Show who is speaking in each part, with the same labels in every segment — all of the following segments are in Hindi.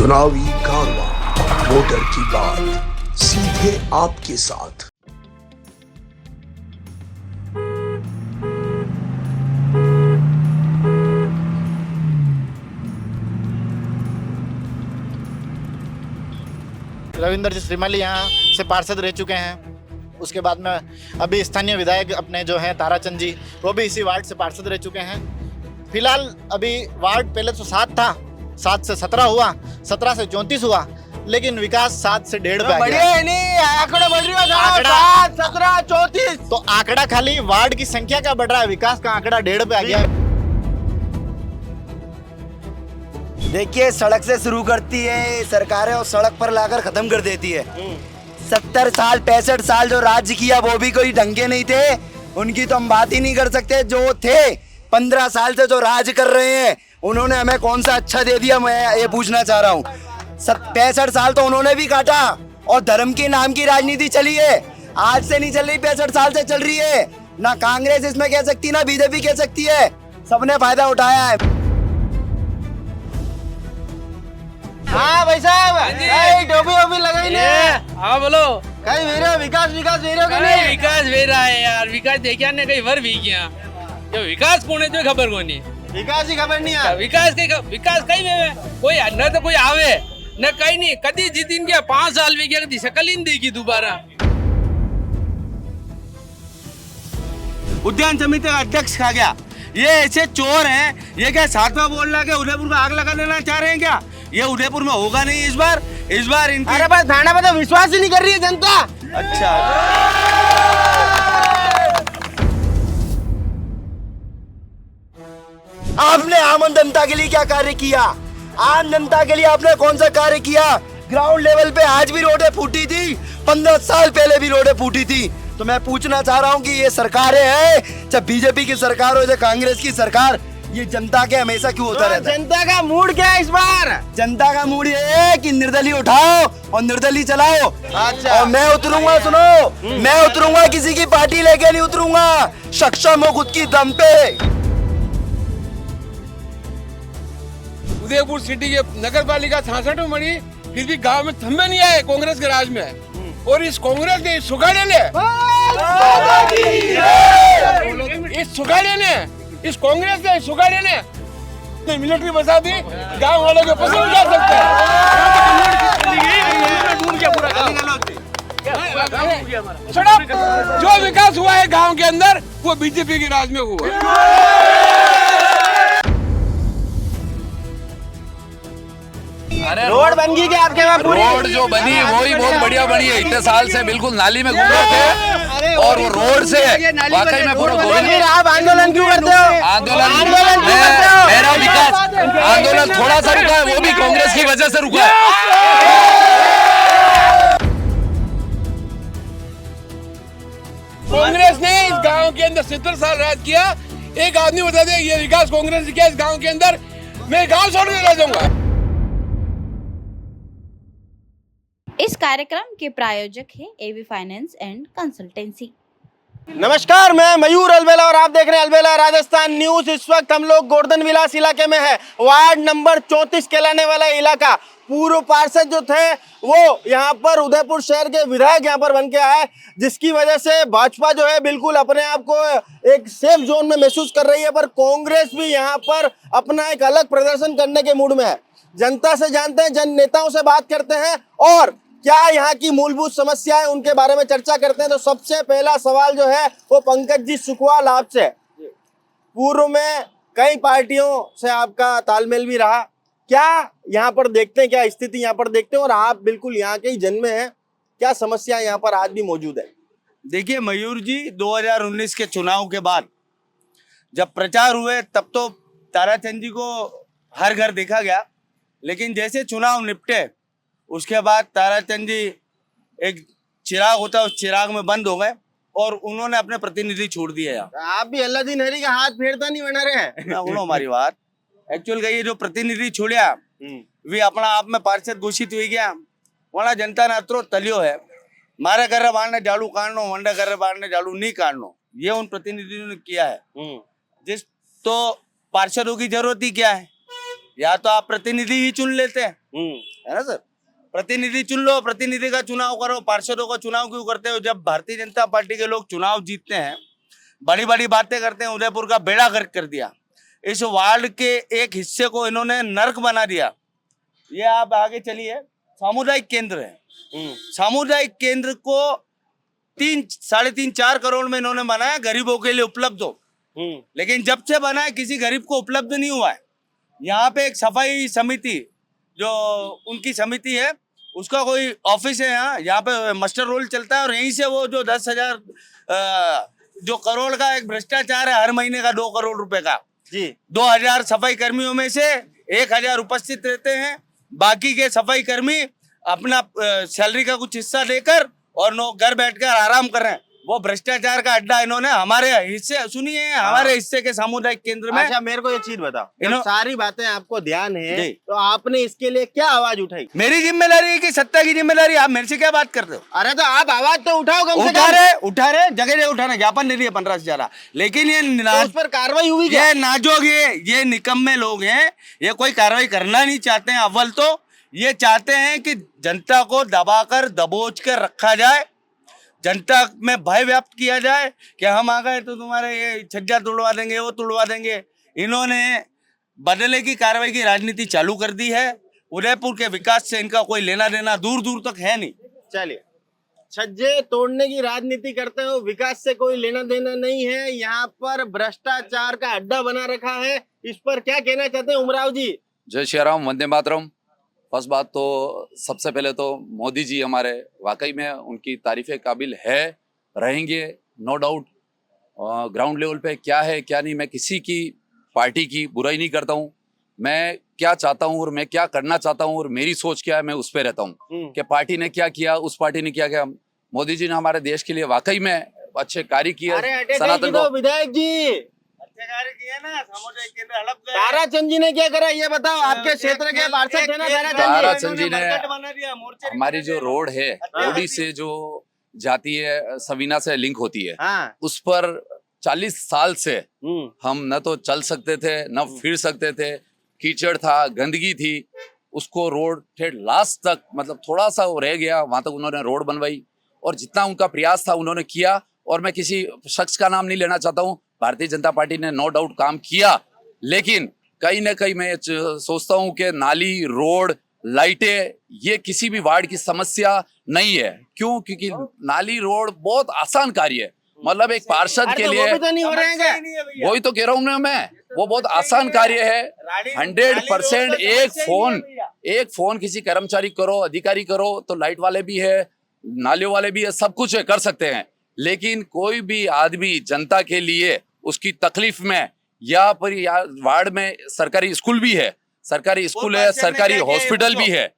Speaker 1: चुनावी कारवां, वोटर की बात, सीधे आपके साथ।
Speaker 2: रविंद्र जी श्रीमाली यहाँ से पार्षद रह चुके हैं। उसके बाद में अभी स्थानीय विधायक अपने जो हैं ताराचंद जी, वो भी इसी वार्ड से पार्षद रह चुके हैं। फिलहाल अभी वार्ड पहले तो 7 था, 7 से 17 हुआ, 17 से 34 हुआ, लेकिन विकास 7 से 1.5 पे आ गया।
Speaker 3: नहीं, आंकड़ा बढ़ रहा है,
Speaker 2: आंकड़ा
Speaker 3: 7, 17, 34।
Speaker 2: तो आंकड़ा खाली वार्ड की संख्या का बढ़ रहा है, विकास का आंकड़ा 1.5 पे आ गया।
Speaker 3: देखिए, सड़क से शुरू करती है सरकारें और सड़क पर लाकर खत्म कर देती है। 70 साल 65 साल जो राज्य किया वो भी कोई ढंग के नहीं थे, उनकी तो हम बात ही नहीं कर सकते। जो थे 15 साल से जो राज कर रहे हैं, उन्होंने हमें कौन सा अच्छा दे दिया, मैं ये पूछना चाह रहा हूँ। 65 साल तो उन्होंने भी काटा और धर्म के नाम की राजनीति चली है। आज से नहीं चल रही, 65 साल से चल रही है। ना कांग्रेस इसमें कह सकती, ना बीजेपी कह सकती है, सबने फायदा उठाया है। हाँ भाई साहब, टोपी लगाई ने।
Speaker 4: हाँ बोलो।
Speaker 3: कहीं मेरे विकास वेरो के
Speaker 4: अरे
Speaker 3: नहीं?
Speaker 4: विकास वेरा है यार, विकास देखिया ने कई वर भी किया। जो विकास कोने जो खबर को नहीं,
Speaker 3: विकास ही खबर नहीं है।
Speaker 4: विकास कई में कोई न तो कोई आवे न कहीं नहीं। कदी जितिन गया 5 साल भी गया, कदी शकल ही नहीं देखी दोबारा।
Speaker 3: उद्यान समिति का अध्यक्ष खा गया। ये ऐसे चोर हैं, ये क्या 7वां बोल रहा है उदयपुर में आग लगा देना चाह रहे हैं क्या? ये उदयपुर में होगा नहीं इस बार इनकी। अरे बस थाना पे तो विश्वास ही नहीं कर रही है जनता। अच्छा, आपने आम जनता के लिए क्या कार्य किया? आम जनता के लिए आपने कौन सा कार्य किया? ग्राउंड लेवल पे आज भी रोडें फूटी थी, 15 साल पहले भी रोडें फूटी थी। तो मैं पूछना चाह रहा हूँ कि ये सरकारें हैं, चाहे बीजेपी की सरकार हो चाहे कांग्रेस की सरकार, ये जनता के हमेशा क्यों होता रहता है? जनता का मूड क्या है इस बार? जनता का मूड ये है कि निर्दलीय उठाओ और निर्दलीय चलाओ। अच्छा। और मैं उतरूंगा, सुनो, मैं उतरूंगा, किसी की पार्टी लेके नहीं उतरूंगा, सक्षम हो खुद की दम पे।
Speaker 5: उदयपुर सिटी के नगर पालिका 66 में बनी, फिर भी गांव में थम्बे नहीं आए कांग्रेस के राज में। और इस कांग्रेस ने सुखाड़े ने इस कांग्रेस ने सुखाड़े ने मिलिट्री बसा दी, गांव वालों के पसंद कर सकते हैं। जो विकास हुआ है गांव के अंदर, वो बीजेपी के राज में हुआ।
Speaker 3: रोड बन गई क्या आपके वहाँ?
Speaker 6: रोड जो बनी है वही बहुत बढ़िया बनी है। इतने साल से बिल्कुल नाली में घूम रहे थे और वो रोड से वाकई में पूरा गोविंद।
Speaker 3: आप आंदोलन क्यों करते हो?
Speaker 6: आंदोलन मेरा विकास आंदोलन थोड़ा सा रुका है, वो भी कांग्रेस की वजह से रुका है।
Speaker 5: कांग्रेस ने इस गांव के अंदर 70 साल राज किया। एक आदमी बता दे ये विकास कांग्रेस ने किया इस गांव के अंदर, मैं गांव छोड़ने रह जाऊंगा।
Speaker 7: इस कार्यक्रम के प्रायोजक हैं एवी फाइनेंस एंड कंसल्टेंसी।
Speaker 3: नमस्कार, मैं मयूर अलबेला और आप देख रहे हैं अलबेला राजस्थान न्यूज। इस वक्त हम लोग गोवर्धन विलास इलाके में है, वार्ड नंबर 34 कहलाने वाला इलाका। पूर्व पार्षद जो थे वो यहाँ पर उदयपुर शहर के विधायक यहाँ पर बन के आए, जिसकी वजह से भाजपा जो है बिल्कुल अपने आप को एक सेफ जोन में महसूस कर रही है। पर कांग्रेस भी यहाँ पर अपना एक अलग प्रदर्शन करने के मूड में है। जनता से जानते हैं, जन नेताओं से बात करते हैं और क्या यहाँ की मूलभूत समस्याएं उनके बारे में चर्चा करते हैं। तो सबसे पहला सवाल जो है वो पंकज जी सुखवाल आपसे। पूर्व में कई पार्टियों से आपका तालमेल भी रहा, क्या यहाँ पर देखते हैं, क्या स्थिति यहाँ पर देखते हैं? और आप बिल्कुल यहाँ के ही जन्मे हैं, क्या समस्या यहाँ पर आज भी मौजूद है?
Speaker 8: देखिए मयूर जी, 2019 के चुनाव के बाद जब प्रचार हुए तब तो ताराचंद जी को हर घर देखा गया, लेकिन जैसे चुनाव निपटे उसके बाद ताराचंद जी एक चिराग होता है, उस चिराग में बंद हो गए और उन्होंने अपने प्रतिनिधि छोड़ दिए।
Speaker 3: आप भी अल्लादीन हरी का हाथ फेरता नहीं बना रहे हैं।
Speaker 8: बोलो हमारी बात एक्चुअल का, ये जो प्रतिनिधि छोड़िया वे अपना आप में पार्षद घोषित हुई गया। वहां जनता ने अतरो तलियो है, मारे कर बाढ़ ने झाड़ू काटनो, वंडा कर बाढ़ ने झाड़ू नहीं काटनो, ये उन प्रतिनिधियों ने किया है। जिस तो पार्षदों की जरूरत ही क्या है? या तो आप प्रतिनिधि ही चुन लेते हैं, है ना सर। प्रतिनिधि चुन लो, प्रतिनिधि का चुनाव करो। पार्षदों का चुनाव क्यों करते हो? जब भारतीय जनता पार्टी के लोग चुनाव जीतते हैं, बड़ी बड़ी बातें करते हैं, उदयपुर का बेड़ा गर्क कर दिया, इस वार्ड के एक हिस्से को इन्होंने नर्क बना दिया। ये आप आगे चलिए, सामुदायिक केंद्र है, सामुदायिक केंद्र को 3-4.5 करोड़ में इन्होंने बनाया, गरीबों के लिए उपलब्ध हो। लेकिन जब से बना है किसी गरीब को उपलब्ध नहीं हुआ है। यहाँ पे एक सफाई समिति, जो उनकी समिति है, उसका कोई ऑफिस है यहाँ पे मास्टर रोल चलता है, और यहीं से वो जो 10,000 जो करोड़ का एक भ्रष्टाचार है हर महीने का 2 करोड़ रुपए का जी, 2,000 सफाई कर्मियों में से 1,000 उपस्थित रहते हैं, बाकी के सफाई कर्मी अपना सैलरी का कुछ हिस्सा देकर और घर बैठकर आराम कर रहे हैं। वो भ्रष्टाचार का अड्डा इन्होंने हमारे हिस्से, सुनिए, हमारे हिस्से के सामुदायिक केंद्र में।
Speaker 3: अच्छा, मेरे को ये चीज बताओ, जब सारी बातें आपको ध्यान है तो आपने इसके लिए क्या आवाज उठाई?
Speaker 8: मेरी जिम्मेदारी है कि सत्ता की जिम्मेदारी, आप मेरे से क्या बात करते हो?
Speaker 3: अरे तो आप आवाज तो उठाओ, कम से कम।
Speaker 8: उठा रहे जगह जगह उठाना, ज्ञापन दे दिए 15 से ज्यादा, लेकिन ये
Speaker 3: उस पर कार्रवाई हुई क्या?
Speaker 8: ये नाजोग, ये निकम्मे लोग हैं, ये कोई कार्रवाई करना नहीं चाहते हैं। अव्वल तो ये चाहते हैं कि जनता को दबाकर दबोच कर रखा जाए, जनता में भय व्याप्त किया जाए कि हम आ गए तो तुम्हारे ये छज्जा तोड़वा देंगे, वो तोड़वा देंगे। इन्होंने बदले की कार्रवाई की राजनीति चालू कर दी है। उदयपुर के विकास से इनका कोई लेना देना दूर दूर तक है नहीं।
Speaker 3: चलिए, छज्जे तोड़ने की राजनीति करते हो, विकास से कोई लेना देना नहीं है, यहाँ पर भ्रष्टाचार का अड्डा बना रखा है, इस पर क्या कहना चाहते हैं उमराव जी?
Speaker 6: जय श्री राम, वंदे मातरम। फर्स्ट बात तो सबसे पहले तो मोदी जी हमारे वाकई में उनकी तारीफ़े काबिल है, रहेंगे, नो डाउट। ग्राउंड लेवल पे क्या है क्या नहीं, मैं किसी की पार्टी की बुराई नहीं करता हूँ। मैं क्या चाहता हूँ और मैं क्या करना चाहता हूँ और मेरी सोच क्या है, मैं उस पर रहता हूँ कि पार्टी ने क्या किया, उस पार्टी ने क्या किया। मोदी जी ने हमारे देश के लिए वाकई में अच्छे कार्य किए।
Speaker 3: सनातन को विधायक जी ताराचंद जी ने क्या करा, ये बताओ। आपके क्षेत्र के पार्षद थे ना
Speaker 6: ताराचंद जी ने हमारी जो रोड है, ओडी से जो जाती है सवीना से लिंक होती है, उस पर 40 साल से हम न तो चल सकते थे न फिर सकते थे, कीचड़ था, गंदगी थी। उसको रोड ठेठ लास्ट तक, मतलब थोड़ा सा वो रह गया, वहां तक उन्होंने रोड बनवाई और जितना उनका प्रयास था उन्होंने किया। और मैं किसी शख्स का नाम नहीं लेना चाहता हूँ, भारतीय जनता पार्टी ने नो डाउट काम किया, लेकिन कहीं ना कहीं मैं सोचता हूँ कि नाली, रोड, लाइटें ये किसी भी वार्ड की समस्या नहीं है। क्यों? क्योंकि नाली, रोड बहुत आसान कार्य है, मतलब एक पार्षद के लिए। वही तो कह रहा हूँ मैं, वो बहुत आसान कार्य है। 100% एक फोन किसी कर्मचारी करो, अधिकारी करो, तो लाइट वाले भी है, नालियों वाले भी है, सब कुछ है, कर सकते हैं। लेकिन कोई भी आदमी जनता के लिए उसकी तकलीफ में, या पर या वार्ड में सरकारी स्कूल भी है, सरकारी स्कूल है, सरकारी हॉस्पिटल भी है,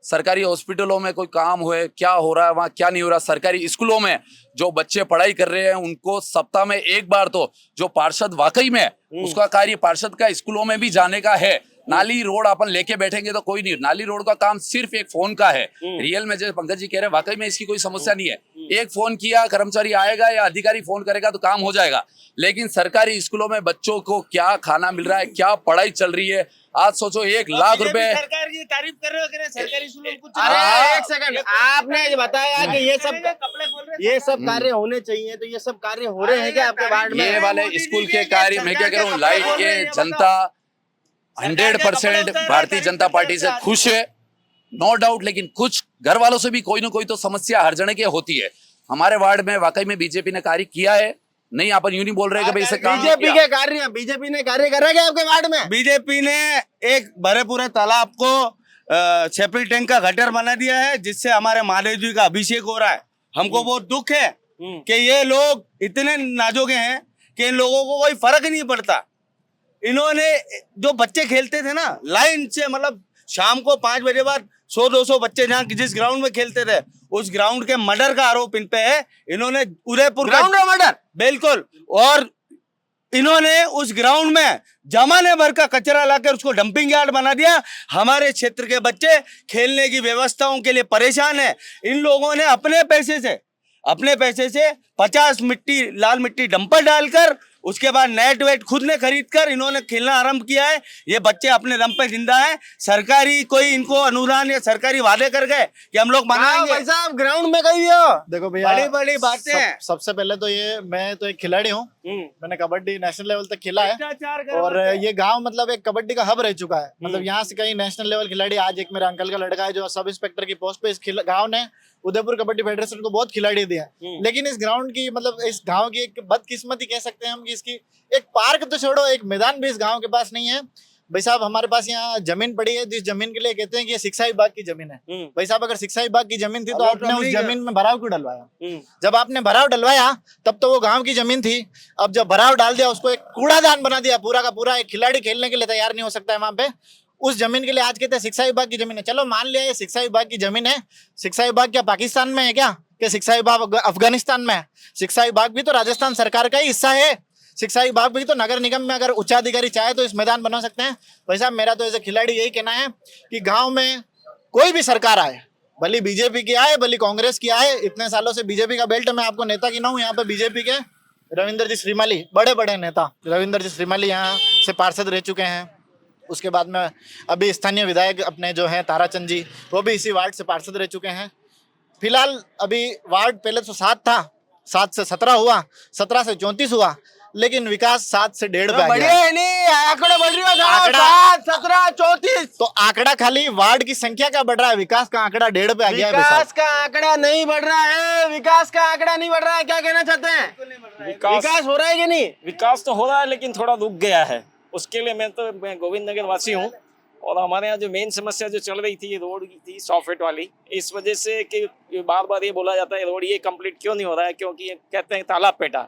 Speaker 6: सरकारी हॉस्पिटलों में कोई काम हुए, क्या हो रहा है वहाँ, क्या नहीं हो रहा। सरकारी स्कूलों में जो बच्चे पढ़ाई कर रहे हैं उनको सप्ताह में एक बार तो जो पार्षद वाकई में उसका कार्य पार्षद का स्कूलों में भी जाने का है। नाली रोड अपन लेके बैठेंगे तो कोई नहीं, नाली रोड का काम सिर्फ एक फोन का है। रियल में जैसे पंकज जी कह रहे हैं, वाकई में इसकी कोई समस्या नहीं है। एक फोन किया, कर्मचारी आएगा या अधिकारी फोन करेगा तो काम हो जाएगा। लेकिन सरकारी स्कूलों में बच्चों को क्या खाना मिल रहा है, क्या पढ़ाई चल रही है, आज सोचो 1 लाख रुपए।
Speaker 8: सरकार की तारीफ कर रहे हो, सरकारी स्कूलों में कुछ।
Speaker 3: अरे एक सेकंड, आपने बताया कि ये सब कार्य होने चाहिए, तो ये सब कार्य हो रहे हैं क्या आपके वार्ड में?
Speaker 6: ये वाले स्कूल के कार्य मैं क्या कह रहा हूँ, लाइट के, जनता 100% भारतीय जनता पार्टी से खुश है, नो डाउट। लेकिन कुछ घर वालों से भी कोई ना कोई तो समस्या हर जने की होती है। हमारे वार्ड में वाकई में बीजेपी ने कार्य किया है, नहीं अपन यूं नहीं बोल रहे कि भाई
Speaker 3: बीजेपी के कार्य, बीजेपी ने कार्य करा क्या आपके वार्ड में?
Speaker 8: बीजेपी ने एक भरे पूरे तालाब को सेप्टिक टैंक का गटर बना दिया है, जिससे हमारे महादेव जी का अभिषेक हो रहा है। हमको बहुत दुख है कि ये लोग इतने नाजुक हैं कि इन लोगों को कोई फर्क नहीं पड़ता। इन्होंने जो बच्चे खेलते थे ना लाइन से, मतलब शाम को 5 बजे बाद 100-200 बच्चे जहाँ जिस ग्राउंड में खेलते थे, उस ग्राउंड के मर्डर का आरोप इन पे है। इन्होंने उदयपुर
Speaker 3: ग्राउंड का मर्डर,
Speaker 8: बिल्कुल, और इन्होंने उस ग्राउंड में जमाने भर का कचरा लाकर उसको डंपिंग यार्ड बना दिया। हमारे क्षेत्र के बच्चे खेलने की व्यवस्थाओं के लिए परेशान है। इन लोगों ने अपने पैसे से 50 लाल मिट्टी डंपर डालकर उसके बाद नेट वेट खुद ने खरीद कर इन्होंने खेलना आरंभ किया है। ये बच्चे अपने दम पे जिंदा है। सरकारी कोई इनको अनुदान या सरकारी वादे कर गए कि हम लोग बनाएंगे।
Speaker 3: भाई साहब ग्राउंड में गई हो,
Speaker 2: देखो भैया,
Speaker 8: बड़ी बड़ी बातें हैं।
Speaker 2: सबसे पहले तो ये मैं तो एक खिलाड़ी हूँ, मैंने कबड्डी नेशनल लेवल तक खेला है और ये गांव मतलब एक कबड्डी का हब रह चुका है। मतलब यहाँ से कई नेशनल लेवल खिलाड़ी, आज एक मेरे अंकल का लड़का है जो सब इंस्पेक्टर की पोस्ट पे इस गांव ने उदयपुर कबड्डी फेडरेशन को बहुत खिलाड़ी दिया। लेकिन इस ग्राउंड की मतलब इस गांव की एक बदकिस्मती कह सकते हैं हम कि इसकी एक पार्क तो छोड़ो, एक मैदान भी इस गांव के पास नहीं है। भाई साहब हमारे पास यहाँ जमीन पड़ी है, जिस जमीन के लिए कहते हैं कि ये शिक्षा विभाग की जमीन है। भाई साहब अगर शिक्षा विभाग की जमीन थी तो आपने उस जमीन में भराव क्यों डलवाया? जब आपने भराव डलवाया तब तो वो गांव की जमीन थी। अब जब भराव डाल दिया उसको एक कूड़ादान बना दिया पूरा का पूरा, एक खिलाड़ी खेलने के लिए तैयार नहीं हो सकता है वहां पे। उस जमीन के लिए आज कहते हैं शिक्षा विभाग की जमीन है। चलो मान लिया ये शिक्षा विभाग की जमीन है। शिक्षा विभाग क्या पाकिस्तान में है क्या? कि शिक्षा विभाग अफगानिस्तान में है? शिक्षा विभाग भी तो राजस्थान सरकार का ही हिस्सा है। शिक्षा विभाग भी तो नगर निगम में अगर उच्चाधिकारी चाहे तो इस मैदान बना सकते हैं। भाई साहब मेरा तो एज ए खिलाड़ी यही कहना है कि गांव में कोई भी सरकार आए, भले बीजेपी की आए भले कांग्रेस की आए, इतने सालों से बीजेपी का बेल्ट मैं आपको नेता गिनाऊं, यहाँ पे बीजेपी के रविंद्र जी श्रीमाली, बड़े बड़े नेता रविंद्र जी श्रीमाली यहाँ से पार्षद रह चुके हैं। उसके बाद में अभी स्थानीय विधायक अपने जो हैं ताराचंद जी, वो भी इसी वार्ड से पार्षद रह चुके हैं। फिलहाल अभी वार्ड पहले तो 7 था, 7 से 17 हुआ, 17 से 34 हुआ, लेकिन विकास 7 से 1.5 पे आ गया है।
Speaker 3: नहीं आंकड़े बढ़ रही है,
Speaker 2: आंकड़ा
Speaker 3: 7, 17, 34।
Speaker 2: तो आंकड़ा खाली वार्ड की संख्या का बढ़ रहा है, विकास का आंकड़ा 1.5 पे आ गया है।
Speaker 3: विकास का आंकड़ा नहीं बढ़ रहा है, विकास का आंकड़ा नहीं बढ़ रहा है। क्या कहना चाहते हैं? विकास हो रहा है कि नहीं?
Speaker 9: विकास तो हो रहा है लेकिन थोड़ा रुक गया है। उसके लिए मैं गोविंद नगर वासी हूँ और हमारे यहाँ जो मेन समस्या जो चल रही थी रोड की थी, 100 फीट वाली, इस वजह से कि बार बार ये बोला जाता है रोड ये कंप्लीट क्यों नहीं हो रहा है, क्योंकि ये कहते हैं तालाब पेटा।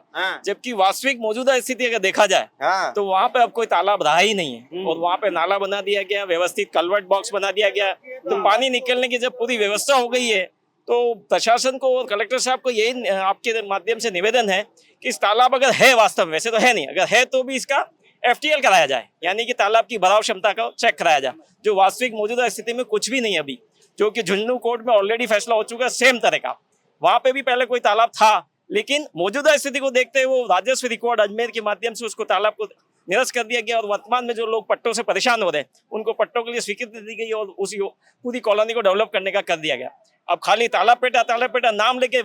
Speaker 9: जबकि वास्तविक मौजूदा स्थिति अगर देखा जाए तो वहाँ पे अब कोई तालाब रहा ही नहीं है और वहाँ पे नाला बना दिया गया, व्यवस्थित कल्वर्ट बॉक्स बना दिया गया। तो पानी निकलने की जब पूरी व्यवस्था हो गई है तो प्रशासन को और कलेक्टर साहब को यही आपके माध्यम से निवेदन है कि इस तालाब अगर है, वास्तव में वैसे तो है नहीं, अगर है तो भी इसका FTL कराया जाए, यानी कि तालाब की भराव क्षमता का चेक कराया जाए, जो वास्तविक मौजूदा स्थिति में कुछ भी नहीं है अभी, जो कि झुंझुनू कोर्ट में ऑलरेडी फैसला हो चुका है सेम तरह का। वहां पे भी पहले कोई तालाब था, लेकिन मौजूदा स्थिति को देखते हुए वो राजस्व रिकॉर्ड अजमेर के माध्यम से उसको तालाब को निरस्त कर दिया गया और वर्तमान में जो लोग पट्टों से परेशान हो रहे हैं उनको पट्टों के लिए स्वीकृति दी गई और उसी पूरी कॉलोनी को डेवलप करने का कर दिया गया। अब खाली तालाब पेटा नाम लेके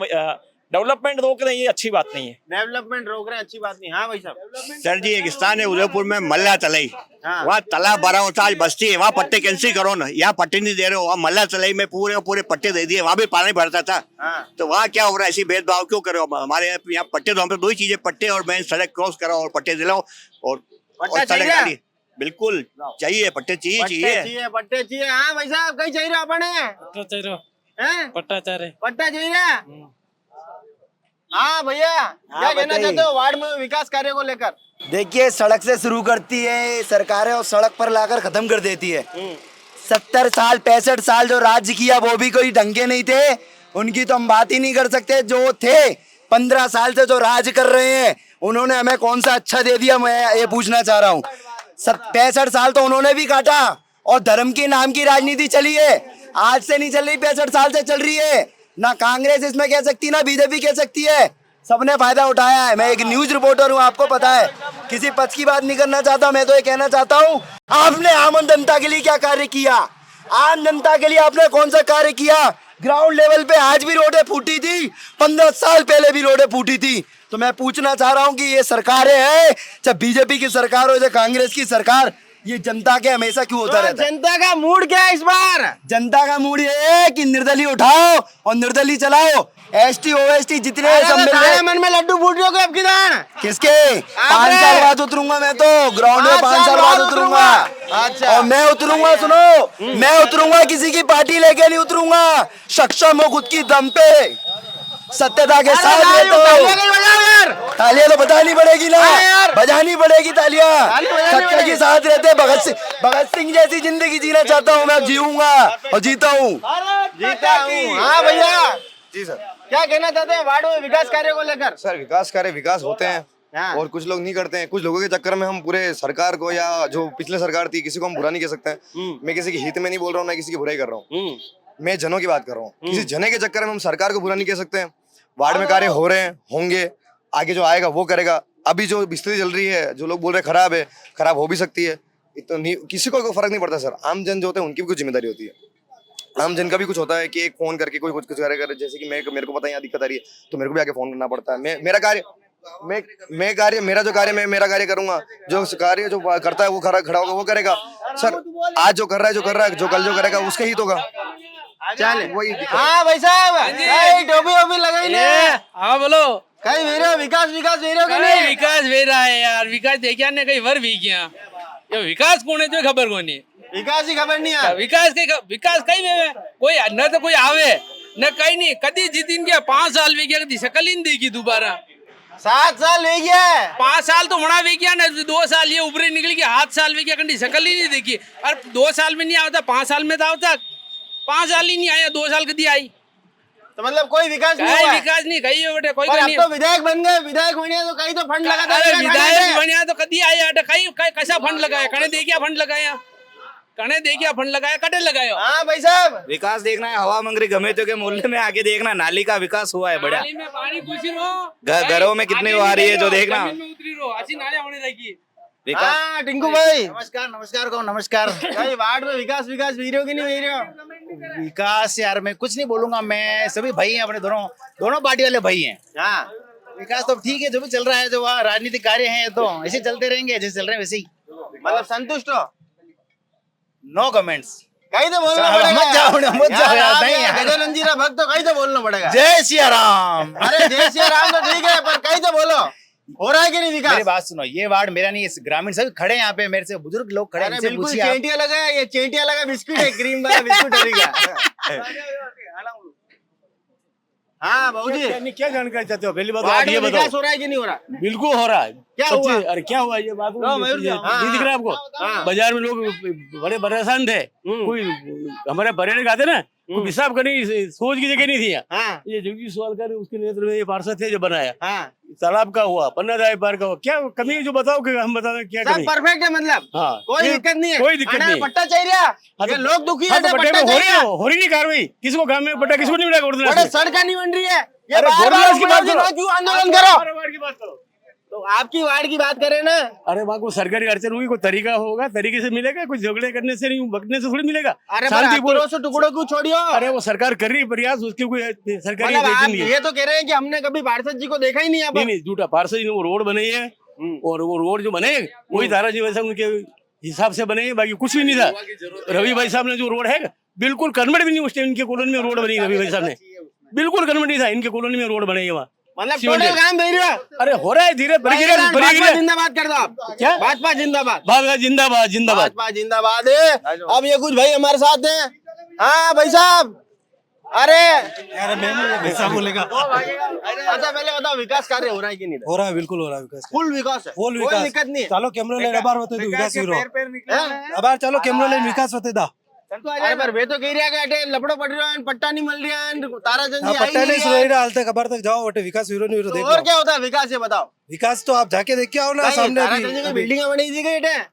Speaker 9: डेवलपमेंट रोक रहे हैं, ये अच्छी बात नहीं है।
Speaker 3: डेवलपमेंट रोक रहे हैं, अच्छी बात नहीं। हाँ भाई साहब।
Speaker 10: सर जी एक स्थान है उदयपुर में मल्ला तलई, वहाँ तालाब भरा होता आज बस्ती है, वहाँ पट्टे कैंसिल करो ना, यहाँ पट्टे नहीं दे रहे हो। वहाँ मल्ला तलई में पूरे पट्टे दे दिए, वहाँ भी पानी भरता था। तो वहाँ क्या हो रहा है, ऐसी भेदभाव क्यों करो? हमारे यहाँ पट्टे तो हम पे 2 ही चीजें, पट्टे और मेन सड़क क्रॉस कराओ और पट्टे दिलाओ और सड़क डाली। बिल्कुल चाहिए, पट्टे चाहिए।
Speaker 3: पट्टे चाहिए। हाँ भाई साहब कहीं चाहिए अपने पट्टा चाहिए। हाँ भैया क्या कहना चाहते हो वार्ड में विकास कार्य को लेकर?
Speaker 11: देखिए सड़क से शुरू करती है सरकारें और सड़क पर लाकर खत्म कर देती है। 70 साल 65 साल जो राज्य किया वो भी कोई ढंग के नहीं थे, उनकी तो हम बात ही नहीं कर सकते। जो थे 15 साल से जो राज कर रहे हैं उन्होंने हमें कौन सा अच्छा दे दिया, मैं ये पूछना चाह रहा हूँ। 65 साल तो उन्होंने भी काटा और धर्म के नाम की राजनीति चली है, आज से नहीं चल रही, 65 साल से चल रही है। ना कांग्रेस इसमें कह सकती ना बीजेपी कह सकती है, सबने फायदा उठाया है। मैं एक न्यूज रिपोर्टर हूँ, आपको पता है, किसी पक्ष की बात नहीं करना चाहता। मैं तो ये कहना चाहता हूँ आपने आम जनता के लिए क्या कार्य किया, आम जनता के लिए आपने कौन सा कार्य किया? ग्राउंड लेवल पे आज भी रोडें फूटी थी, 15 साल पहले भी रोडें फूटी थी। तो मैं पूछना चाह रहा हूँ कि ये सरकारें हैं, चाहे बीजेपी की सरकार हो चाहे कांग्रेस की सरकार, ये जनता के हमेशा क्यों होता रहता है?
Speaker 3: जनता का मूड क्या है इस बार?
Speaker 11: जनता का मूड ये है कि निर्दलीय उठाओ और निर्दलीय चलाओ। ST OST जितने
Speaker 3: मन में लड्डू फूट रहे हो अब किधर?
Speaker 11: किसके? 5 साल बाद उतरूंगा मैं तो ग्राउंड में, 5 साल बाद उतरूंगा। अच्छा। और मैं उतरूंगा, सुनो, मैं उतरूंगा, किसी की पार्टी लेके नहीं उतरूंगा, सक्षम हो खुद की दम पे, सत्यता के साथ। तालियां तो बजानी पड़ेगी ना, बजानी पड़ेगी तालियां। सत्य के साथ रहते भगत सिंह जैसी जिंदगी जीना चाहता हूँ मैं, जीऊंगा और जीता हूँ।
Speaker 3: हाँ भैया
Speaker 8: जी सर,
Speaker 3: क्या कहना चाहते हैं वार्ड में विकास कार्य को लेकर?
Speaker 8: सर विकास होते हैं और कुछ लोग नहीं करते हैं। कुछ लोगों के चक्कर में हम पूरे सरकार को या जो पिछले सरकार थी किसी को हम बुरा नहीं कह सकते हैं। मैं किसी के हित में नहीं बोल रहा हूँ, ना किसी की बुराई कर रहा हूँ, मैं जनों की बात कर रहा हूँ। किसी जने के चक्कर में हम सरकार को बुरा नहीं कह सकते हैं। वार्ड में कार्य हो रहे हैं, होंगे, आगे जो आएगा वो करेगा।
Speaker 12: अभी जो स्थिति चल रही है, जो लोग बोल रहे खराब है, खराब हो भी सकती है, तो नहीं, किसी को फर्क नहीं पड़ता सर। आम जन जो होते हैं उनकी भी कुछ जिम्मेदारी होती है। आम जन का भी कुछ होता है कि एक फोन करके कोई कुछ करेगा, जैसे कि मेरे को पता है यहाँ दिक्कत आ रही है, तो मेरे को भी आके फोन करना पड़ता है। मेरा कार्य मेरा कार्य करूंगा, जो कार्य जो करता है वो खड़ा होगा वो करेगा सर। आज जो कर रहा है जो कल जो करेगा उसके हित होगा।
Speaker 3: चल
Speaker 12: वही
Speaker 3: हाँ भाई साहब, कई टोपी लगाई ने।
Speaker 4: हाँ बोलो।
Speaker 3: कई वेरो विकास वेरो के
Speaker 4: नहीं
Speaker 3: नहीं
Speaker 4: विकास वे रहा है यार, विकास देखिए ने कई वर भी किया, ये विकास कौन है जो खबर को नहीं,
Speaker 3: विकास ही खबर नहीं है।
Speaker 4: विकास कई में कोई न तो कोई आवे न कहीं नहीं, कदी जीतिन गया 5 साल वे गया, कदी शकल ही नहीं देखी दोबारा।
Speaker 3: 7 साल ले गया,
Speaker 4: 5 साल तो बड़ा वे गया ना, 2 साल ये ऊपरे निकल गया, 7 साल वे गया, कदी शकल ही नहीं देखी। और 2 साल में नहीं आता, 5 साल में तो आता, 5 साल ही नहीं आया, 2 साल कदी आई,
Speaker 3: तो मतलब कोई विकास नहीं हुआ।
Speaker 4: विकास नहीं कही है बेटे, कोई
Speaker 3: नहीं। अब तो विधायक बन गए, विधायक बनिया तो कहीं तो फंड लगा था।
Speaker 4: विधायक बनिया तो कदी आया, कहीं कैसा फंड लगाया, कने देखिया फंड लगाया, कने देखिया फंड लगाया, कटे लगाया।
Speaker 3: हाँ भाई साहब,
Speaker 8: विकास देखना है, हवा मंगरी गमे तो के मोहल्ले में आके देखना, नाली का विकास हुआ है बड़ा,
Speaker 4: नाली में पानी घुसी रहो,
Speaker 8: घरों में कितनी आ रही है जो देखना।
Speaker 4: जमीन में उतरी रहो, अच्छी नाले होने लगी।
Speaker 3: हाँ टिंकू भाई,
Speaker 2: नमस्कार कहो, नमस्कार।
Speaker 3: भाई वार्ड में विकास वीडियो की नहीं वीडियो
Speaker 2: विकास यार मैं कुछ नहीं बोलूंगा, मैं सभी भाई हैं अपने, दोनों पार्टी वाले भाई हैं।
Speaker 3: हाँ
Speaker 2: विकास तो ठीक है, जो भी चल रहा है, जो वहाँ राजनीतिक कार्य है तो ऐसे चलते रहेंगे, जैसे चल रहे हैं वैसे ही।
Speaker 3: मतलब संतुष्ट हो?
Speaker 2: No comments.
Speaker 3: कहीं तो बोलना
Speaker 2: मत जाओ यार, नहीं यार।
Speaker 3: गजानन जी भक्त तो कहीं तो बोलना पड़ेगा।
Speaker 2: जय सिया राम।
Speaker 3: अरे जय सिया राम तो ठीक है, पर कहीं तो बोलो, हो रहा है कि नहीं विकास?
Speaker 2: मेरी बात सुनो, ये वार्ड मेरा नहीं है, ग्रामीण सभी खड़े यहाँ पे, मेरे से बुजुर्ग लोग खड़े हैं,
Speaker 3: बिल्कुल चेंटिया लगा है, ये चेंटिया लगा बिस्कुट है, क्रीम वाला बिस्कुट है। हाँ बाबू जी,
Speaker 5: क्या जानकारी चाहते हो? पहली बात
Speaker 3: वार्ड में विकास हो रहा है कि नहीं हो रहा?
Speaker 5: बिल्कुल हो रहा है।
Speaker 3: क्या हुआ?
Speaker 5: अरे क्या हुआ ये बात
Speaker 3: मयूर जी,
Speaker 5: नहीं दिख रहा है आपको? बाजार में लोग बड़े परेशान थे, कोई हमारे पर्यटक आते ना, कोई हिसाब करने सोच की जगह नहीं थी यहाँ। ये जगदीश सवालकर उसके नेतृत्व में ये पार्षद थे जो बनाया, तालाब का हुआ, पन्नादाई पार्क का हुआ, क्या कमी है जो बताओ कि हम बता क्या कमी?
Speaker 3: परफेक्ट है, मतलब कोई दिक्कत नहीं है,
Speaker 5: कोई दिक्कत नहीं।
Speaker 3: पट्टा चाहिए, लोग दुखी है,
Speaker 5: हो रही नहीं कार्रवाई, किसको काम में पट्टा किसको नहीं मिला?
Speaker 3: सड़क नहीं बन रही है, ये
Speaker 5: बार की बात
Speaker 3: क्यों आंदोलन करो? तो आपकी वार्ड की बात करें ना।
Speaker 5: अरे वहाँ कोई सरकारी अड़चन होगी, कोई तरीका होगा, तरीके से मिलेगा, कुछ झगड़े करने से नहीं, बकने से थोड़ी मिलेगा।
Speaker 3: अरे टुकड़ों को छोड़ियो।
Speaker 5: अरे वो सरकार कर रही है प्रयास, उसकी कोई सरकारी
Speaker 3: ये तो कह रहे हैं कि हमने कभी पार्षद जी को देखा ही नहीं।
Speaker 5: नहीं झूठा, पार्षद जी ने वो रोड बनाई है, और वो रोड जो बने वही दारा जी वैसा उनके हिसाब से बने, बाकी कुछ भी नहीं था। रवि भाई साहब ने जो रोड है बिल्कुल कन्वर्ट भी नहीं, उस टाइम इनके कॉलोनी में रोड बनी, रवि भाई साहब ने बिल्कुल कन्वर्ट नहीं था, इनके कॉलोनी में रोड बने वहाँ।
Speaker 3: मतलब टोटल काम दे रहे हो?
Speaker 5: अरे हो रहा है धीरे
Speaker 3: जिंदाबाद कर दो आप। क्या भाजपा जिंदाबाद?
Speaker 5: जिंदाबाद
Speaker 3: भाजपा जिंदाबाद है। अब ये कुछ भाई हमारे साथ हैं। हाँ भाई साहब, अरे
Speaker 5: वैसा बोलेगा।
Speaker 3: अच्छा पहले बताओ, विकास कार्य हो रहा है कि नहीं?
Speaker 5: हो रहा है, बिल्कुल हो रहा है विकास,
Speaker 3: फुल विकास है,
Speaker 5: फुल
Speaker 3: कोई दिक्कत नहीं है।
Speaker 5: चलो कैमरा लेन अबार होते तो विकास अबार चलो कैमरा लेन विकास होते दा।
Speaker 3: अरे पर वे तो कह रहा है कि लपड़ो पड़ रहा है, पट्टा नहीं मिल रहा है, ताराचंद जी
Speaker 5: पट्टा नहीं सुन रहा, हाल तक अबार तक जाओ बेटे, विकास वीरो नहीं देख।
Speaker 3: और क्या होता है विकास, ये बताओ।
Speaker 5: विकास तो आप जाके देख के आओ ना, सामने
Speaker 3: अभी बिल्डिंग बनी थी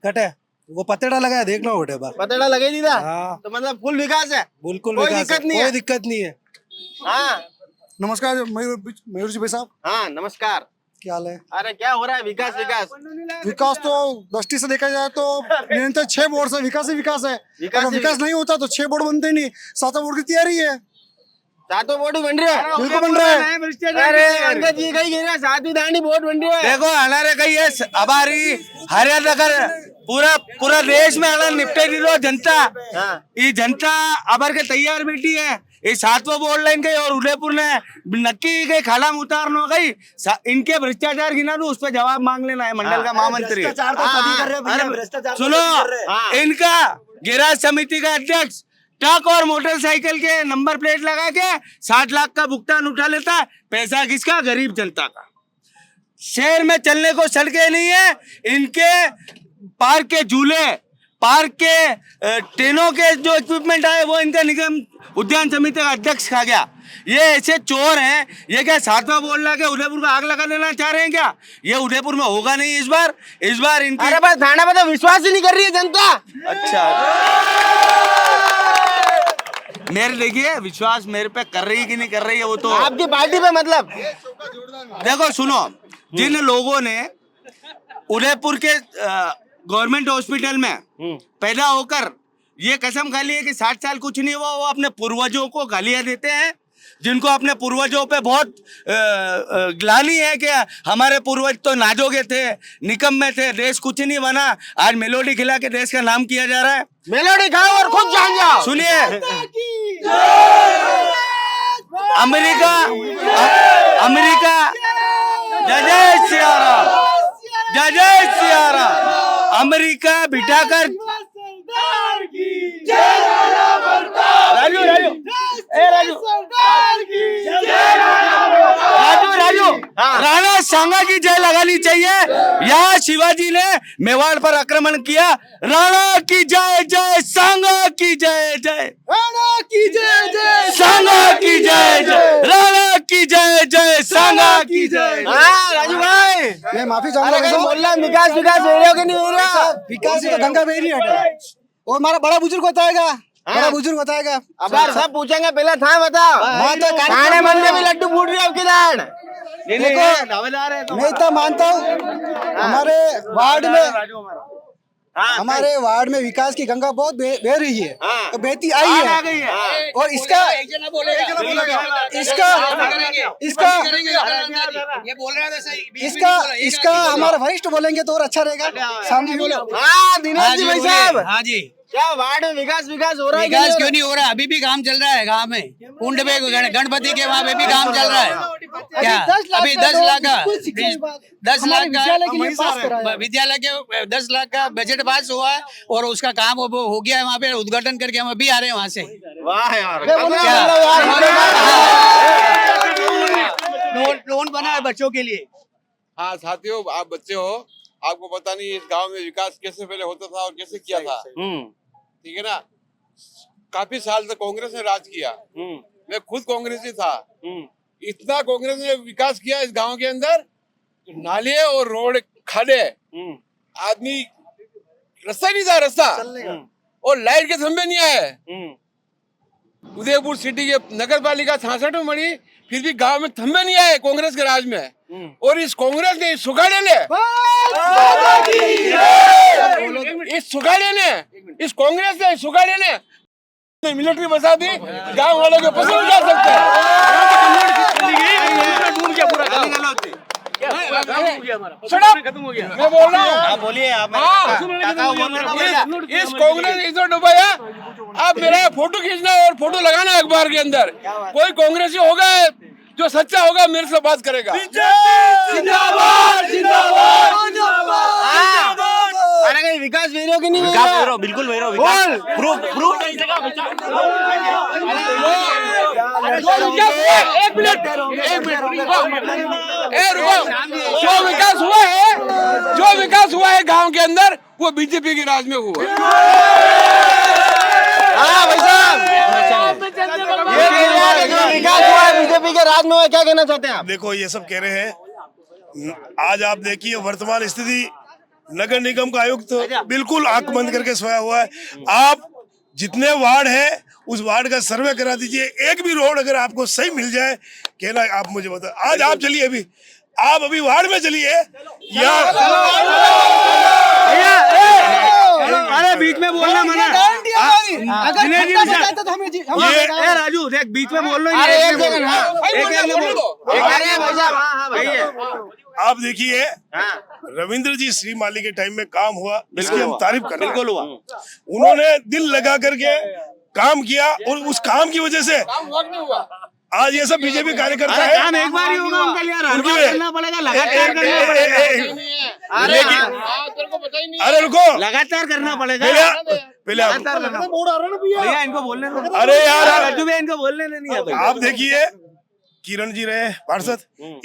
Speaker 3: कटे,
Speaker 5: वो पतेड़ा लगाया, देख लो बेटे बार
Speaker 3: पतेड़ा लगे दी था। तो मतलब फुल विकास है,
Speaker 5: बिल्कुल
Speaker 3: कोई दिक्कत नहीं है,
Speaker 5: कोई दिक्कत नहीं है।
Speaker 3: हाँ
Speaker 5: नमस्कार मयूर जी भाई साहब।
Speaker 3: हाँ नमस्कार,
Speaker 5: क्या हाल है?
Speaker 3: अरे क्या हो रहा है?
Speaker 5: विकास तो दृष्टि से देखा जाए तो निरंतर 6 बोर्ड से विकास ही विकास है। अगर विकास नहीं होता तो 6 बोर्ड बनते नहीं, 7 बोर्ड की तैयारी है,
Speaker 3: 7 बोर्ड बन रही है,
Speaker 5: बिल्कुल बन रहा है।
Speaker 3: अरे अंकल जी कहीं 7वीं दांडी बोर्ड बन रही है।
Speaker 8: देखो हमारे कहीं है हमारी हरियाणा पूरा देश में हमारा निपटे रही जनता, ये जनता अबर के तैयार बैठी है। ये 7वां बोर्ड लाइन गई और उदयपुर ने नक्की गई खाला में उतारना हो गई, इनके भ्रष्टाचार गिना दो, उस पर जवाब मांग लेना है मंडल का महामंत्री। सुनो, इनका गिराज समिति का अध्यक्ष ट्रक और मोटरसाइकिल के नंबर प्लेट लगा के 60 लाख का भुगतान उठा लेता है, पैसा किसका? गरीब जनता का। शहर में चलने को सड़कें नहीं है, इनके पार्क के झूले, पार्क के ट्रेनों के जो इक्विपमेंट आए वो इनका निगम उद्यान समिति का अध्यक्ष खा गया। ये ऐसे चोर हैं, ये क्या 7वां बोर्ड ला के उदयपुर को आग लगा देना चाह रहे हैं क्या? ये उदयपुर में होगा नहीं इस बार इनकी।
Speaker 3: अरे बस थाना पे तो विश्वास ही नहीं कर रही है जनता।
Speaker 8: अच्छा मेरे देखिए विश्वास मेरे पे कर रही है कि नहीं कर रही है वो तो
Speaker 3: आपकी पार्टी पे, मतलब
Speaker 8: देखो सुनो, जिन लोगों ने उदयपुर के गवर्नमेंट हॉस्पिटल में पैदा होकर ये कसम खा ली है कि 60 साल कुछ नहीं हुआ। वो अपने पूर्वजों को गालियां देते हैं, जिनको अपने पूर्वजों पे बहुत ग्लानि है कि हमारे पूर्वज तो नाजोगे थे, निकम्मे थे, देश कुछ नहीं बना। आज मेलोडी खिला के देश का नाम किया जा रहा है।
Speaker 3: मेलोडी खाओ और खुद जान जाओ।
Speaker 8: सुनिए, अमेरिका जय जय सिया राम, जय जय सिया राम। अमेरिका बिठाकर राजू राजू राणा सांगा की जय लगानी चाहिए। यहाँ शिवाजी ने मेवाड़ पर आक्रमण किया। राणा की जय जय, सांगा की जय जय, राणा की जय जय, सांगा की जय जय, राणा की जय जय, सांगा की जय।
Speaker 3: राजू भाई,
Speaker 11: मैं माफी चाहूंगा।
Speaker 3: बोलना विकास वीडियो के नहीं हो रहा।
Speaker 11: विकास तो गंगा बह रही है और हमारा बड़ा बुजुर्ग बताएगा, बड़ा बुजुर्ग बताएगा।
Speaker 3: अब यार सब पूछेंगे, पहले था बताओ। खाने मन में भी लड्डू फूट रही है आपकी दाढ़।
Speaker 11: देखो, मैं इतना मानता हूँ हमारे वार्ड में विकास की गंगा बहुत बह रही है, तो बहती आई है। और इसका हमारे वरिष्ठ बोलेंगे तो और अच्छा रहेगा। सामने बोलो।
Speaker 3: दिनेश जी भाई साहब,
Speaker 5: हाँ जी,
Speaker 3: क्या वार्ड में विकास हो रहा है?
Speaker 5: विकास क्यों नहीं हो रहा? अभी भी काम चल रहा है गाँव में। कुंड पे गणपति के वहाँ पे भी काम चल रहा है। क्या अभी 10 लाख का विद्यालय के 10 लाख का बजट पास हुआ है और उसका काम हो गया है। वहाँ पे उद्घाटन करके हम अभी आ रहे हैं वहाँ से।
Speaker 3: वाह यार,
Speaker 5: लोन बना है बच्चों के लिए।
Speaker 13: हाँ साथियों, आप बच्चे हो, आपको पता नहीं इस गांव में विकास कैसे पहले होता था और कैसे किया था। ठीक है ना। काफी साल तक कांग्रेस ने राज किया। मैं खुद कांग्रेसी था। इतना कांग्रेस ने विकास किया इस गांव के अंदर, तो नाले और रोड खड़े, आदमी रास्ता नहीं था, रास्ता और लाइट के खंभे नहीं आए। उदयपुर सिटी के नगर पालिका 66 में बनी, फिर भी गांव में खंभे नहीं आए कांग्रेस के राज में। और इस कांग्रेस ने, इस सुगाड़े ने, इस कांग्रेस ने, इस सुगाड़े ने मिलिट्री बसा दी। गांव वालों के पसंद कर सकते हैं। मैं बोल रहा हूँ,
Speaker 3: बोलिए आप।
Speaker 13: इस कांग्रेस ने इधर डुबाया। आप मेरा फोटो खींचना और फोटो लगाना अखबार के अंदर। कोई कांग्रेसी होगा जो सच्चा होगा, मेरे से बात करेगा।
Speaker 3: जिंदाबाद जिंदाबाद जिंदाबाद। अरे कहीं विकास वेरो की नहीं? विकास वेरो, बिल्कुल वेरो। प्रूफ नहीं सका।
Speaker 13: एक मिनट जो विकास हुआ है गांव के अंदर, वो बीजेपी के राज में हुआ।
Speaker 3: हाँ भाई साहब, ये विकास हुआ है बीजेपी के राज में, क्या कहना चाहते हैं आप?
Speaker 14: देखो, ये सब कह रहे हैं। आज आप देखिए वर्तमान स्थिति, नगर निगम का आयुक्त बिल्कुल आंख बंद करके सोया हुआ है। आप जितने वार्ड है उस वार्ड का सर्वे करा दीजिए। एक भी रोड अगर आपको सही मिल जाए, कहना आप मुझे बता। आज आप चलिए, आप अभी वार्ड में चलिए।
Speaker 8: अरे बीच में बोलना मना। राजू देख, बीच में बोल लो।
Speaker 14: आप देखिए, रविंद्र जी श्रीमाली के टाइम में काम हुआ, इसकी हम तारीफ कर रहे हैं। बिल्कुल हुआ। उन्होंने दिल लगा करके काम किया और उस काम की वजह से आज ये सब बीजेपी कार्यकर्ता है।
Speaker 8: काम एक बार ही होगा उनका यार, हर बार करना पड़ेगा, लगातार करना पड़ेगा।
Speaker 14: अरे रुको,
Speaker 8: लगातार करना पड़ेगा।
Speaker 14: पहले
Speaker 8: भैया इनको बोलने दो।
Speaker 14: अरे यार,
Speaker 8: राजू भैया इनको बोलने नहीं है।
Speaker 14: आप देखिए, किरण जी रहे पार्षद,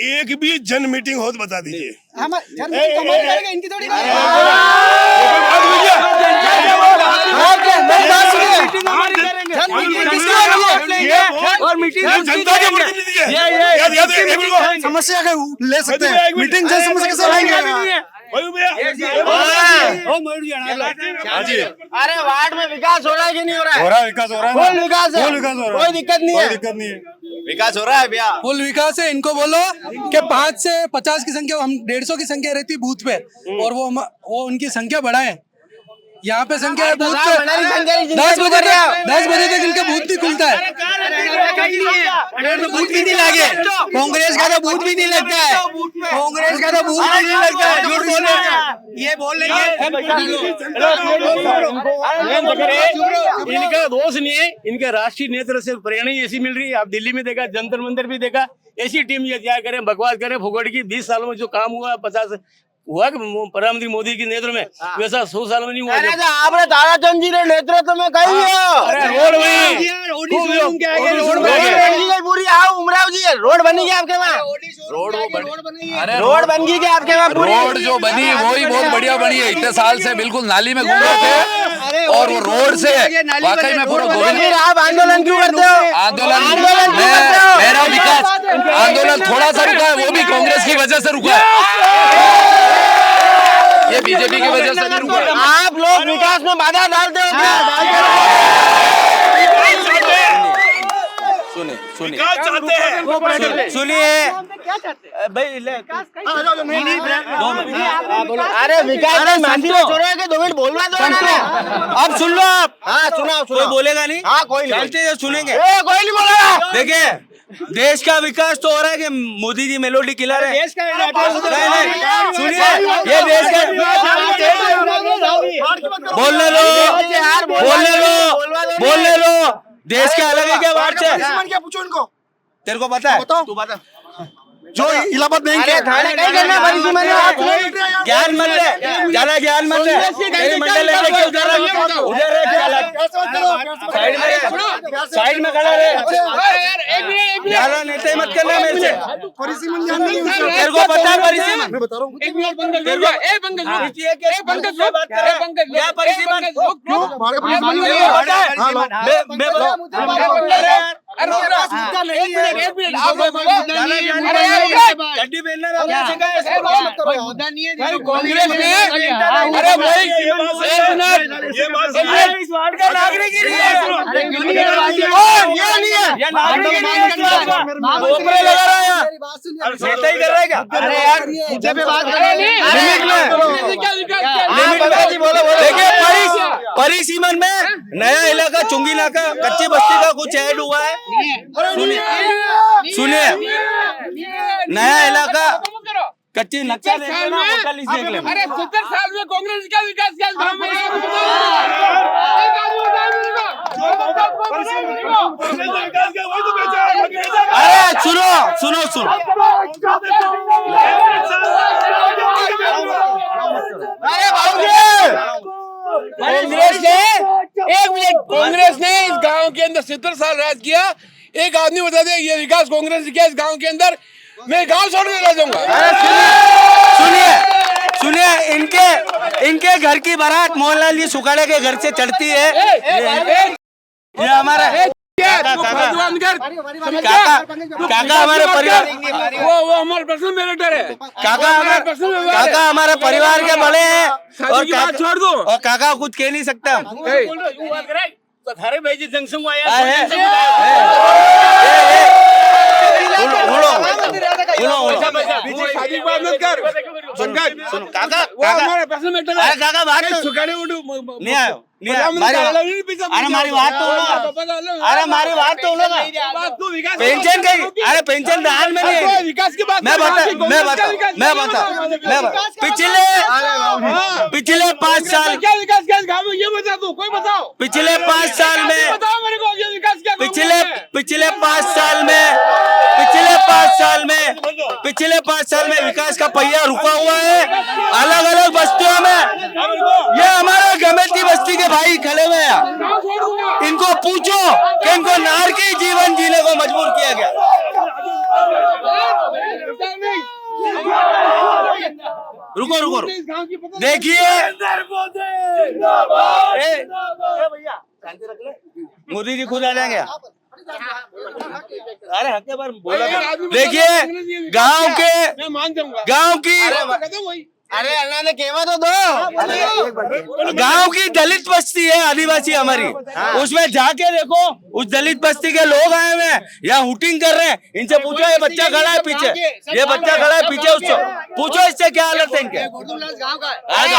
Speaker 14: एक भी जन मीटिंग हो तो बता दीजिए।
Speaker 11: इनकी थोड़ी
Speaker 8: और मीटिंग
Speaker 14: जनता के प्रतिनिधि है।
Speaker 11: समस्या का ले सकते हैं, मीटिंग जन समस्या कैसे लाएंगे?
Speaker 3: अरे वार्ड में विकास हो रहा है कि नहीं हो रहा है?
Speaker 14: हो रहा है, विकास हो रहा है,
Speaker 3: फुल विकास है, कोई दिक्कत नहीं है।
Speaker 14: दिक्कत नहीं है।
Speaker 3: विकास हो रहा है भैया?
Speaker 15: फुल विकास है। इनको बोलो कि 5 से 50 की संख्या, हम 150 की संख्या रहती है बूथ पे, और वो उनकी संख्या बढ़ाएं। यहाँ पे संख्या है बूथ पे 10 बजे तक इनका बूथ नहीं खुलता है।
Speaker 3: बूथ भी नहीं लगे, कांग्रेस का तो बूथ भी नहीं लगता है, कांग्रेस का तो बूथ भी नहीं लगता है। झूठ बोल रहे हैं, ये बोल रहे हैं।
Speaker 5: इनका दोष नहीं है, इनके राष्ट्रीय नेतृत्व से प्रेरणा ही ऐसी मिल रही है। आप दिल्ली में देखा, जंतर मंदिर भी देखा, ऐसी टीम ये क्या करें, बकवास करें। फुगड़ की 20 सालों में जो काम हुआ, 50 हुआ कि प्रधानमंत्री मोदी के नेतृत्व में, वैसा 100 साल में नहीं हुआ।
Speaker 3: आपने ताराचंद जी ने नेतृत्व में कही
Speaker 5: रोड
Speaker 3: पूरी उमराव जी रोड बनी है आपके वहाँ?
Speaker 6: रोड
Speaker 3: बन गई क्या आपके वहाँ?
Speaker 6: रोड जो बनी वही बहुत बढ़िया बनी है। इतने साल से बिल्कुल नाली में घूम रहे थे, और वो रोड से वाकई में पूरा गोविंद।
Speaker 3: आप आंदोलन क्यों करते हो?
Speaker 6: आंदोलन मेरा विकास आंदोलन थोड़ा सा रुका है, वो भी कांग्रेस की वजह से रुका है, ये बीजेपी की वजह से नहीं रुका।
Speaker 3: आप लोग विकास में बाधा डालते हो क्या? सुनिए भाई, अरे विकास में मानती में छोड़ो कि 2 मिनट बोलवा दो ना। अब सुन लो आप। हाँ सुनाओ। कोई बोलेगा नहीं? हाँ कोई नहीं सुनेंगे, कोई नहीं बोलेगा। देखिए, देश का विकास तो हो रहा है कि मोदी जी मेलोडी किलर है। देश का सुनिए, ये देश का बोलने लो। देश के अलग है क्या बात से? क्या पूछो इनको, तेरे को पता है? तू बता। जो इलाहाबाद बैंक है, ज्ञान मत ले, ज्यादा ज्ञान मत ले। साइड में खड़ा रहे, ज्यादा नेता मत करना मेरे से। तेरे को पता है परिसीमन? गड्डी मुद्दा नहीं है कांग्रेस में। अरे भाई नागरिक ही नहीं है, नेता ही कर रहा है क्या? अरे यार मुझे भी बात देखिए, परिसीमन में नया इलाका चुंगी नाका कच्ची बस्ती का कुछ ऐड हुआ है। सुनिए, नया इलाका कच्ची नक्शा देख लेना, देख लेना।
Speaker 4: अरे 70 साल में कांग्रेस का विकास क्या?
Speaker 3: अरे सुनो अरे
Speaker 4: कांग्रेस ने इस गांव के अंदर 70 साल राज किया। एक आदमी बता दे ये विकास कांग्रेस ने किया इस गांव के अंदर, मैं गांव छोड़ने लग जाऊंगा।
Speaker 3: सुनिए, इनके घर की बारात मोहनलाल जी सुखाड़े के घर से चढ़ती है। ये हमारा काका हमारे परिवार,
Speaker 4: वो हमारे पर्सनल मैटर है।
Speaker 3: काका हमारे परिवार के बड़े हैं, और
Speaker 4: छोड़ दो,
Speaker 3: और काका कुछ कह नहीं सकता।
Speaker 5: थारे भाई जी जंक्शन
Speaker 3: काका बात नहीं आयो, हमारी बात तो पेंशन का, अरे पेंशन दान में नहीं,
Speaker 4: विकास की बात
Speaker 3: मैं बता पिछले 5 साल
Speaker 4: क्या विकास क्या गाँव में, ये बता दो, कोई बताओ।
Speaker 3: पिछले 5 साल में
Speaker 4: बताओ मेरे को, ये विकास क्या
Speaker 3: पिछले 5 साल में विकास का पहिया रुका हुआ है अलग अलग बस्तियों में। ये हमारे गमेती बस्ती के भाई खड़े हुए हैं, इनको पूछो कि इनको नार के जीवन जीने को मजबूर किया गया। रुको देखिए, मोदी जी खुद आ जाएंगे। अरे हक बार बोला। देखिए, गांव की अरे अल्लाह ने कहवा तो दो। गांव की दलित बस्ती है आदिवासी हमारी, उसमें जाके देखो, उस दलित बस्ती के लोग आए हुए हैं, यहाँ हुटिंग कर रहे हैं। इनसे पूछो, ये बच्चा खड़ा है पीछे, ये बच्चा खड़ा है पीछे, उससे पूछो इससे क्या हालत है इनके।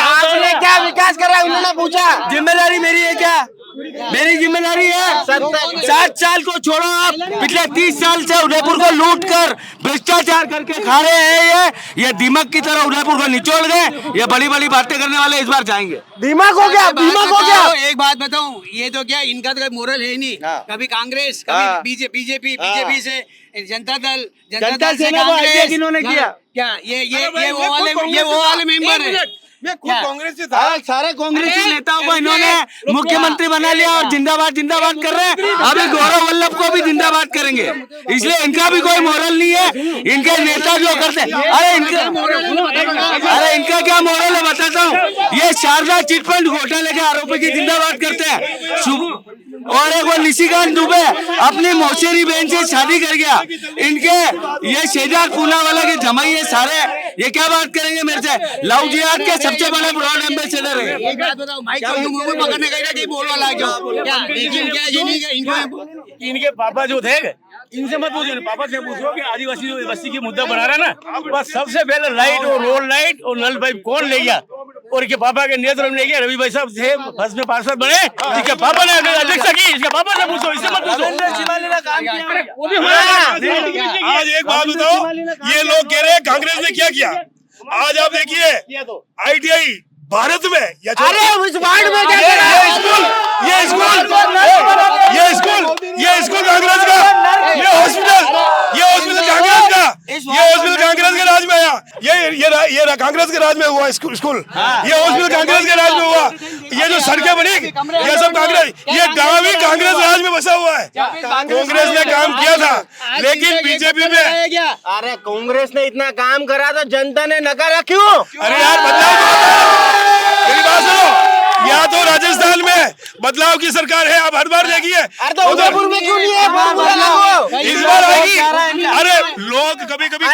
Speaker 3: आपने क्या विकास करा है उन्होंने पूछा। जिम्मेदारी मेरी है क्या? मेरी जिम्मेदारी है। 7 साल को छोड़ो, आप पिछले 30 साल से उदयपुर को लूट कर भ्रष्टाचार करके खा रहे हैं। ये दीमक की तरह उदयपुर को निचोड़ गए। ये बड़ी बड़ी बातें करने वाले इस बार जाएंगे। दीमक हो गया, दीमक हो गया।
Speaker 4: एक बात बताऊं, ये तो क्या इनका तो मोरल है नहीं। कभी कांग्रेस, कभी बीजेपी से जनता दल से कांग्रेस।
Speaker 3: किन्होंने किया
Speaker 4: क्या? ये वो वाले मेंबर है।
Speaker 3: मैं खुद कांग्रेस से था। सारे कांग्रेसी नेताओं को इन्होंने मुख्यमंत्री बना लिया और जिंदाबाद जिंदाबाद कर रहे हैं। अभी गौरव वल्लभ को भी जिंदाबाद करेंगे, इसलिए इनका भी कोई मोरल नहीं है। इनके नेता जो करते हैं, अरे इनका क्या मोरल है बताता हूँ। ये शारदा चिटफंड घोटाले के आरोपी की जिंदाबाद करते हैं। और एक वो निशिकांत दुबे अपनी मौसेरी बहन से शादी कर गया। इनके ये शेजार पूनावाला के जमाई है सारे। ये क्या बात करेंगे मेरे से? लव जिहाद के सबसे बड़े ब्रॉड एम्बेसडर है।
Speaker 4: एक बात बताओ, माइक को मुंह में पकड़ने का क्या बोल वाला है क्या? लेकिन क्या
Speaker 5: इनके पापा जो थे, इनसे मत पूछो, पापा से पूछो कि आदिवासी जो बस्ती की मुद्दा बना रहा ना, बस सबसे पहले लाइट और रोड लाइट और नल पाइप कौन ले गया? और इनके पापा के नेतृत्व में ले गया रवि भाई साहब थे, फर्स्ट में पार्षद बने। इसके पापा ने अध्यक्षता की, इसके पापा से पूछो, इससे मत पूछो।
Speaker 14: आज एक बात बताओ, ये लोग कह रहे हैं कांग्रेस ने क्या किया। आज आप देखिए ITI भारत में या
Speaker 3: अरे उस वार्ड में क्या
Speaker 14: ये स्कूल कांग्रेस का, ये हॉस्पिटल कांग्रेस का, ये हॉस्पिटल कांग्रेस के राज में आया। ये कांग्रेस के राज में हुआ स्कूल, ये हॉस्पिटल कांग्रेस के राज में हुआ। ये जो सड़कें बनी ये सब कांग्रेस, ये गांव ही कांग्रेस राज में बसा हुआ है। कांग्रेस ने काम किया था, लेकिन बीजेपी में।
Speaker 3: अरे कांग्रेस ने इतना काम करा तो जनता ने नकारा क्यों?
Speaker 14: अरे यार मेरी बात सुनो, यहाँ तो राजस्थान में बदलाव की सरकार है, आप हर बार देखिए।
Speaker 3: अरे तो उदयपुर में क्यों नहीं है?
Speaker 14: इस बार आएगी। अरे लोग कभी कभी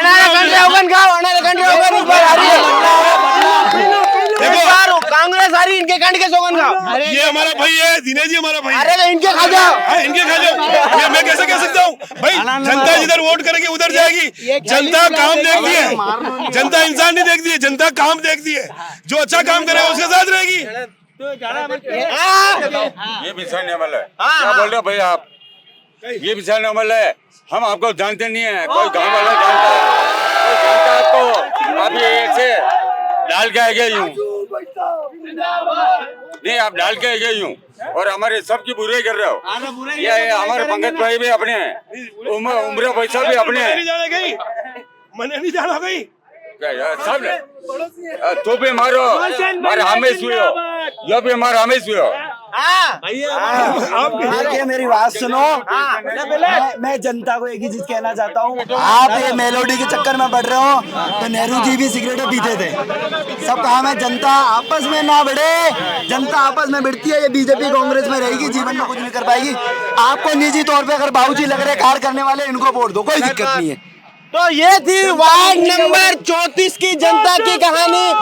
Speaker 3: देखो कांग्रेस आ रही, इनके कंड के सोगन खाओ।
Speaker 14: ये हमारा भाई है, दिनेश जी हमारा भाई।
Speaker 3: अरे तो इनके खा जाओ,
Speaker 14: इनके खा जाओ। मैं कैसे कह सकता हूँ भाई? जनता जिधर वोट करेगी उधर जाएगी। जनता काम देखती है, जनता इंसान नहीं देखती है, जनता काम देखती है। जो अच्छा काम करे उसके साथ रहेगी।
Speaker 16: ये विषय अमल है। क्या बोल रहे हो भाई आप? ये विषय अमल है, हम आपको जानते नहीं है। कोई गाँव वाला जानता है, कोई जानता है आपको? आप ये ऐसे डाल के गए यूं नहीं, आप डाल के गए यूं और हमारे सबकी बुराई कर रहे हो। ये हमारे पंकज भाई भी अपने हैं, उम्र पैसा भी अपने हैं।
Speaker 14: मैंने नहीं जाना गई
Speaker 16: सब तो भी मारो, हमारे हमेश हुए हो, ये भी हमारे हमेश हुए हो।
Speaker 11: देखिए मेरी बात सुनो, मैं जनता को एक ही चीज कहना चाहता हूँ। आप ये मेलोडी के चक्कर में बढ़ रहे हो, तो नेहरू जी भी सिगरेटें पीते थे। सब काम है, जनता आपस में ना बढ़े। जनता आपस में बढ़ती है, ये बीजेपी कांग्रेस में रहेगी, जीवन में कुछ नहीं कर पाएगी। आपको निजी तौर पे अगर बाबूजी लग रहे कार्य करने वाले, इनको वोट दो, कोई दिक्कत नहीं है।
Speaker 3: तो ये थी वार्ड नंबर 34 की जनता की कहानी।